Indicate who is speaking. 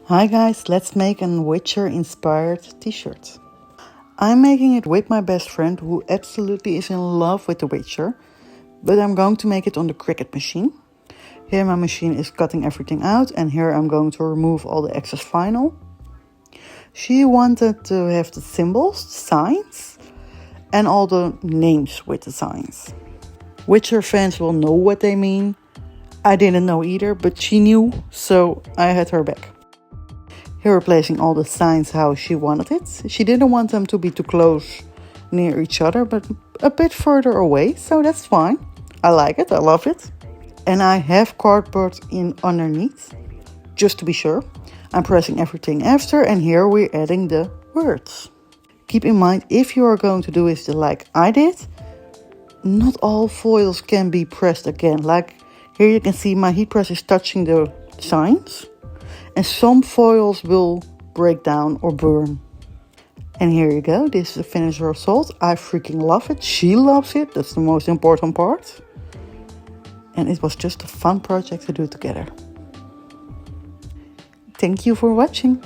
Speaker 1: Hi guys, let's make an Witcher inspired t-shirt. I'm making it with my best friend who absolutely is in love with The Witcher, but I'm going to make it on the cricut machine. Here my machine is cutting everything out and here I'm going to remove all the excess vinyl. She wanted to have the symbols, the signs, and all the names with the signs. Witcher fans will know what they mean. I didn't know either, but she knew, so I had her back. Here we're placing all the signs how she wanted it. She didn't want them to be too close near each other, but a bit further away, so that's fine. I like it, I love it. And I have cardboard in underneath, just to be sure. I'm pressing everything after, and here we're adding the words. Keep in mind, if you are going to do it like I did, not all foils can be pressed again. Like here you can see my heat press is touching the signs. And some foils will break down or burn. And here you go, this is the finished result. I freaking love it, she loves it, that's the most important part. And it was just a fun project to do together. Thank you for watching.